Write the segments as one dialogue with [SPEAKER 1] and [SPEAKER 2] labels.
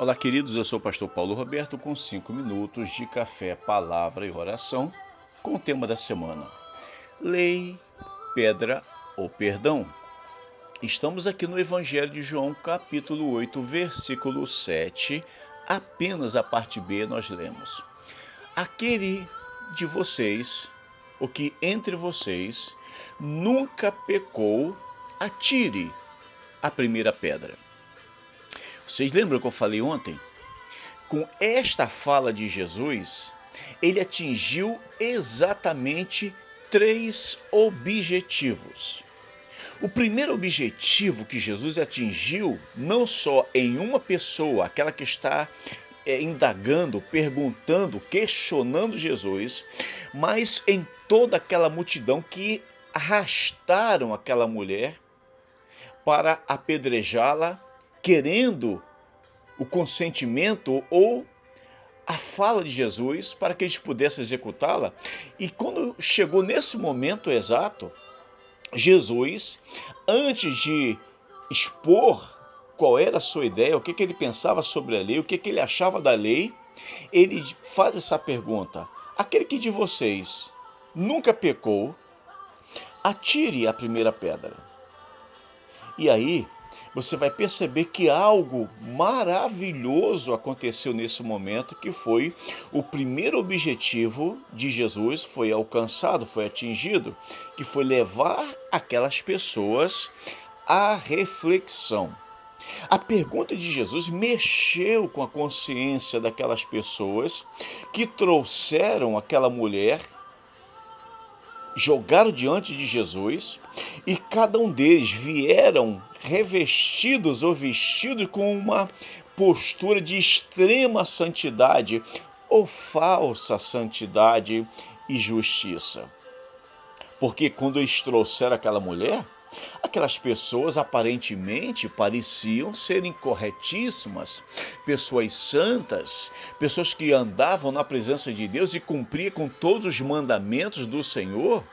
[SPEAKER 1] Olá, queridos, eu sou o pastor Paulo Roberto com 5 minutos de café, palavra e oração com o tema da semana: Lei, pedra ou perdão. Estamos aqui no Evangelho de João, capítulo 8, versículo 7. Apenas a parte B nós lemos: Aquele de vocês, o que entre vocês nunca pecou, atire a primeira pedra. Vocês lembram que eu falei ontem? Com esta fala de Jesus, ele atingiu exatamente 3 objetivos. O primeiro objetivo que Jesus atingiu, não só em uma pessoa, aquela que está indagando, perguntando, questionando Jesus, mas em toda aquela multidão que arrastaram aquela mulher para apedrejá-la, querendo o consentimento ou a fala de Jesus para que eles pudessem executá-la. E quando chegou nesse momento exato, Jesus, antes de expor qual era a sua ideia, o que ele pensava sobre a lei, o que ele achava da lei, ele faz essa pergunta: aquele que de vocês nunca pecou, atire a primeira pedra. E aí você vai perceber que algo maravilhoso aconteceu nesse momento, que foi o primeiro objetivo de Jesus foi alcançado, foi atingido, que foi levar aquelas pessoas à reflexão. A pergunta de Jesus mexeu com a consciência daquelas pessoas que trouxeram aquela mulher, jogaram diante de Jesus, e cada um deles vieram revestidos ou vestidos com uma postura de extrema santidade ou falsa santidade e justiça. Porque quando eles trouxeram aquela mulher, aquelas pessoas aparentemente pareciam serem corretíssimas, pessoas santas, pessoas que andavam na presença de Deus e cumpriam com todos os mandamentos do Senhor,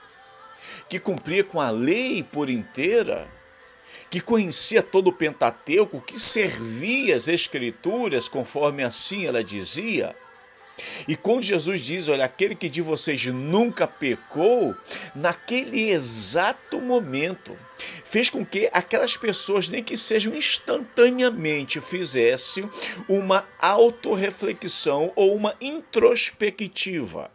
[SPEAKER 1] que cumpria com a lei por inteira, que conhecia todo o Pentateuco, que servia as Escrituras conforme assim ela dizia. E quando Jesus diz, olha, aquele que de vocês nunca pecou, naquele exato momento, fez com que aquelas pessoas, nem que sejam instantaneamente, fizessem uma autorreflexão ou uma introspectiva,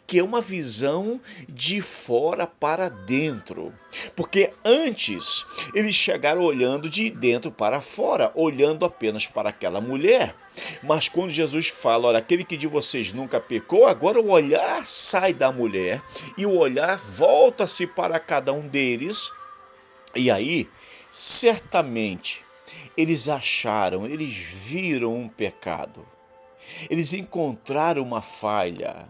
[SPEAKER 1] que é uma visão de fora para dentro. Porque antes eles chegaram olhando de dentro para fora, olhando apenas para aquela mulher. Mas quando Jesus fala, olha, aquele que de vocês nunca pecou, agora o olhar sai da mulher e o olhar volta-se para cada um deles. E aí, certamente, eles acharam, eles viram um pecado, eles encontraram uma falha,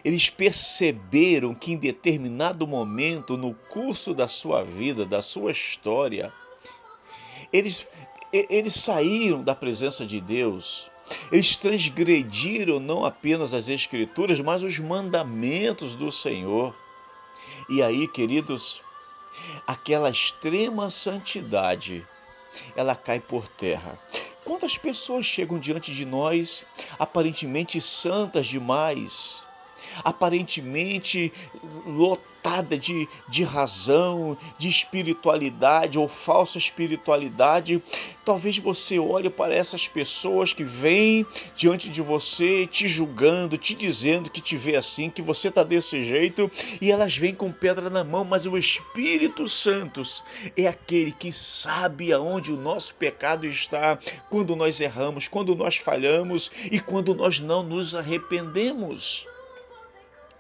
[SPEAKER 1] eles perceberam que em determinado momento, no curso da sua vida, da sua história, eles saíram da presença de Deus, eles transgrediram não apenas as Escrituras, mas os mandamentos do Senhor. E aí, queridos, aquela extrema santidade, ela cai por terra. Quantas pessoas chegam diante de nós, aparentemente santas demais, aparentemente lotada de razão, de espiritualidade ou falsa espiritualidade. Talvez você olhe para essas pessoas que vêm diante de você te julgando, te dizendo que te vê assim, que você está desse jeito, e elas vêm com pedra na mão, mas o Espírito Santo é aquele que sabe aonde o nosso pecado está, quando nós erramos, quando nós falhamos e quando nós não nos arrependemos.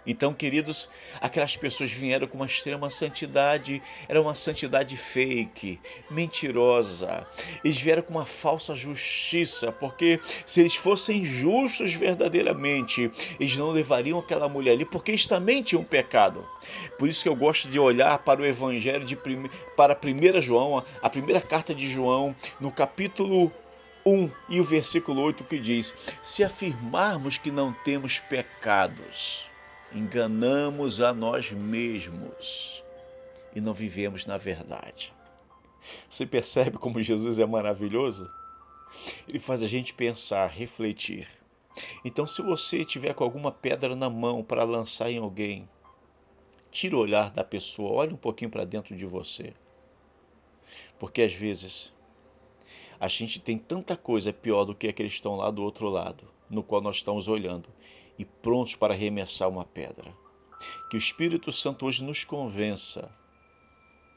[SPEAKER 1] Então, queridos, aquelas pessoas vieram com uma extrema santidade, era uma santidade fake, mentirosa. Eles vieram com uma falsa justiça, porque se eles fossem justos verdadeiramente, eles não levariam aquela mulher ali, porque eles também tinham pecado. Por isso que eu gosto de olhar para o Evangelho, para 1 João, a primeira carta de João, no capítulo 1 e o versículo 8, que diz: se afirmarmos que não temos pecados, enganamos a nós mesmos e não vivemos na verdade. Você percebe como Jesus é maravilhoso? Ele faz a gente pensar, refletir. Então, se você tiver com alguma pedra na mão para lançar em alguém, tira o olhar da pessoa, olhe um pouquinho para dentro de você. Porque às vezes a gente tem tanta coisa pior do que aqueles que estão lá do outro lado, no qual nós estamos olhando e prontos para arremessar uma pedra. Que o Espírito Santo hoje nos convença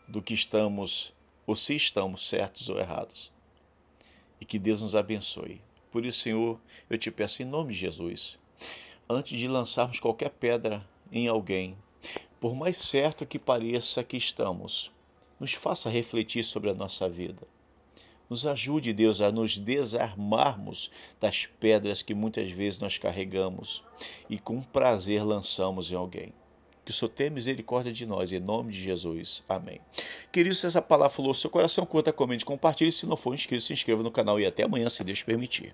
[SPEAKER 1] do que estamos, ou se estamos certos ou errados. E que Deus nos abençoe. Por isso, Senhor, eu te peço em nome de Jesus, antes de lançarmos qualquer pedra em alguém, por mais certo que pareça que estamos, nos faça refletir sobre a nossa vida. Nos ajude, Deus, a nos desarmarmos das pedras que muitas vezes nós carregamos e com prazer lançamos em alguém. Que o Senhor tenha misericórdia de nós, em nome de Jesus. Amém. Queridos, se essa palavra falou ao seu coração, curta, comente, compartilhe. Se não for inscrito, se inscreva no canal e até amanhã, se Deus permitir.